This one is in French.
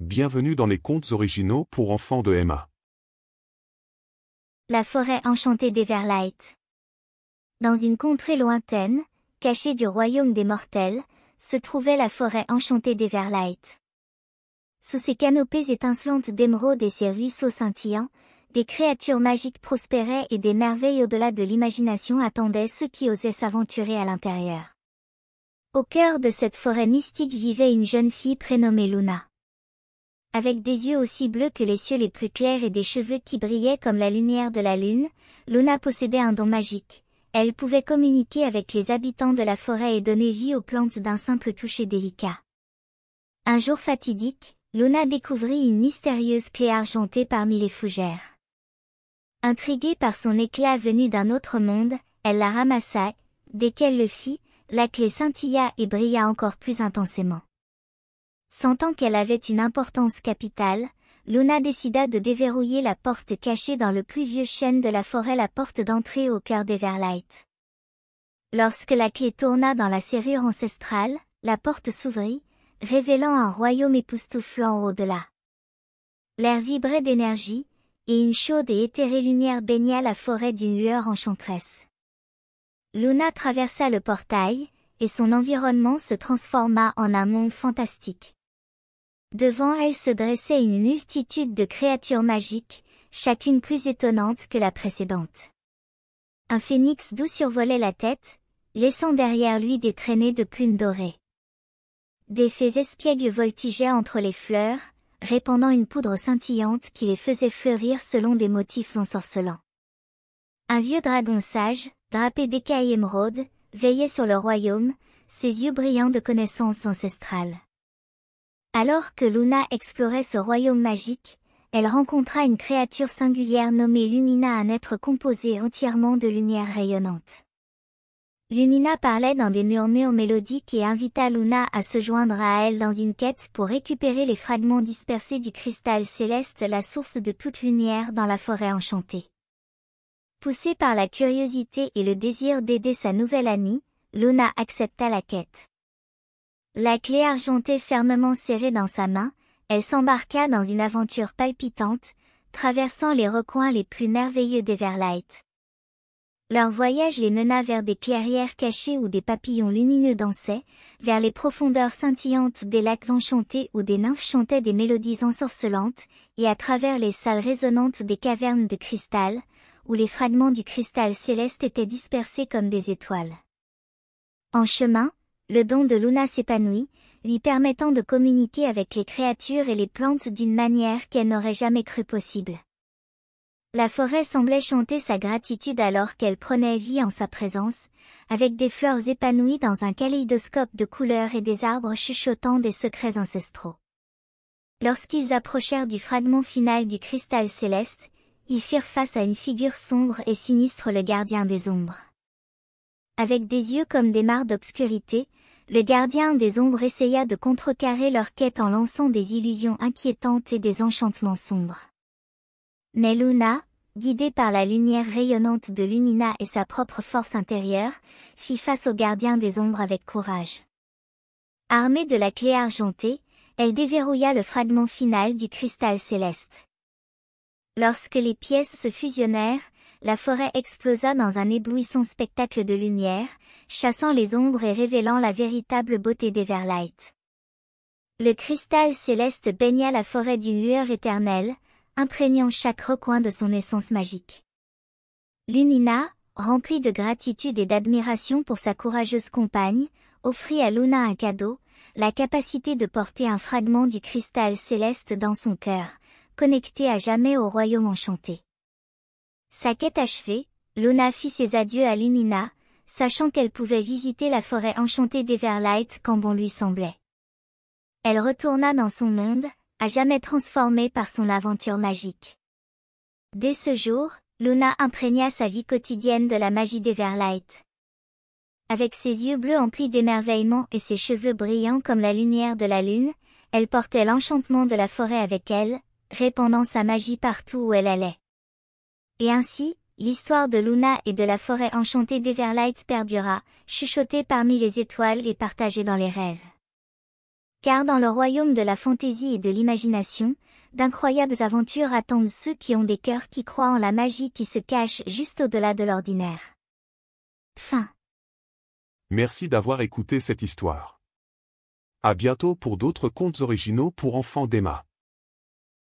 Bienvenue dans les contes originaux pour enfants de Emma. La forêt enchantée d'Everlight. Dans une contrée lointaine, cachée du royaume des mortels, se trouvait la forêt enchantée d'Everlight. Sous ses canopées étincelantes d'émeraude et ses ruisseaux scintillants, des créatures magiques prospéraient et des merveilles au-delà de l'imagination attendaient ceux qui osaient s'aventurer à l'intérieur. Au cœur de cette forêt mystique vivait une jeune fille prénommée Luna. Avec des yeux aussi bleus que les cieux les plus clairs et des cheveux qui brillaient comme la lumière de la lune, Luna possédait un don magique. Elle pouvait communiquer avec les habitants de la forêt et donner vie aux plantes d'un simple toucher délicat. Un jour fatidique, Luna découvrit une mystérieuse clé argentée parmi les fougères. Intriguée par son éclat venu d'un autre monde, elle la ramassa, dès qu'elle le fit, la clé scintilla et brilla encore plus intensément. Sentant qu'elle avait une importance capitale, Luna décida de déverrouiller la porte cachée dans le plus vieux chêne de la forêt, la porte d'entrée au cœur d'Everlight. Lorsque la clé tourna dans la serrure ancestrale, la porte s'ouvrit, révélant un royaume époustouflant au-delà. L'air vibrait d'énergie, et une chaude et éthérée lumière baigna la forêt d'une lueur enchanteresse. Luna traversa le portail, et son environnement se transforma en un monde fantastique. Devant elle se dressait une multitude de créatures magiques, chacune plus étonnante que la précédente. Un phénix doux survolait la tête, laissant derrière lui des traînées de plumes dorées. Des fées espiègles voltigeaient entre les fleurs, répandant une poudre scintillante qui les faisait fleurir selon des motifs ensorcelants. Un vieux dragon sage, drapé d'écailles émeraudes, veillait sur le royaume, ses yeux brillants de connaissances ancestrales. Alors que Luna explorait ce royaume magique, elle rencontra une créature singulière nommée Lumina, un être composé entièrement de lumière rayonnante. Lumina parlait dans des murmures mélodiques et invita Luna à se joindre à elle dans une quête pour récupérer les fragments dispersés du cristal céleste, la source de toute lumière dans la forêt enchantée. Poussée par la curiosité et le désir d'aider sa nouvelle amie, Luna accepta la quête. La clé argentée fermement serrée dans sa main, elle s'embarqua dans une aventure palpitante, traversant les recoins les plus merveilleux d'Everlight. Leur voyage les mena vers des clairières cachées où des papillons lumineux dansaient, vers les profondeurs scintillantes des lacs enchantés où des nymphes chantaient des mélodies ensorcelantes, et à travers les salles résonnantes des cavernes de cristal, où les fragments du cristal céleste étaient dispersés comme des étoiles. En chemin, le don de Luna s'épanouit, lui permettant de communiquer avec les créatures et les plantes d'une manière qu'elle n'aurait jamais cru possible. La forêt semblait chanter sa gratitude alors qu'elle prenait vie en sa présence, avec des fleurs épanouies dans un kaléidoscope de couleurs et des arbres chuchotant des secrets ancestraux. Lorsqu'ils approchèrent du fragment final du cristal céleste, ils firent face à une figure sombre et sinistre, le gardien des ombres. Avec des yeux comme des mares d'obscurité, le gardien des ombres essaya de contrecarrer leur quête en lançant des illusions inquiétantes et des enchantements sombres. Mais Luna, guidée par la lumière rayonnante de Lumina et sa propre force intérieure, fit face au gardien des ombres avec courage. Armée de la clé argentée, elle déverrouilla le fragment final du cristal céleste. Lorsque les pièces se fusionnèrent, la forêt explosa dans un éblouissant spectacle de lumière, chassant les ombres et révélant la véritable beauté d'Everlight. Le cristal céleste baigna la forêt d'une lueur éternelle, imprégnant chaque recoin de son essence magique. Lumina, remplie de gratitude et d'admiration pour sa courageuse compagne, offrit à Luna un cadeau, la capacité de porter un fragment du cristal céleste dans son cœur, connecté à jamais au royaume enchanté. Sa quête achevée, Luna fit ses adieux à Lumina, sachant qu'elle pouvait visiter la forêt enchantée d'Everlight quand bon lui semblait. Elle retourna dans son monde, à jamais transformée par son aventure magique. Dès ce jour, Luna imprégna sa vie quotidienne de la magie d'Everlight. Avec ses yeux bleus emplis d'émerveillement et ses cheveux brillants comme la lumière de la lune, elle portait l'enchantement de la forêt avec elle, répandant sa magie partout où elle allait. Et ainsi, l'histoire de Luna et de la forêt enchantée d'Everlight perdura, chuchotée parmi les étoiles et partagée dans les rêves. Car dans le royaume de la fantaisie et de l'imagination, d'incroyables aventures attendent ceux qui ont des cœurs qui croient en la magie qui se cache juste au-delà de l'ordinaire. Fin. Merci d'avoir écouté cette histoire. À bientôt pour d'autres contes originaux pour enfants d'Emma.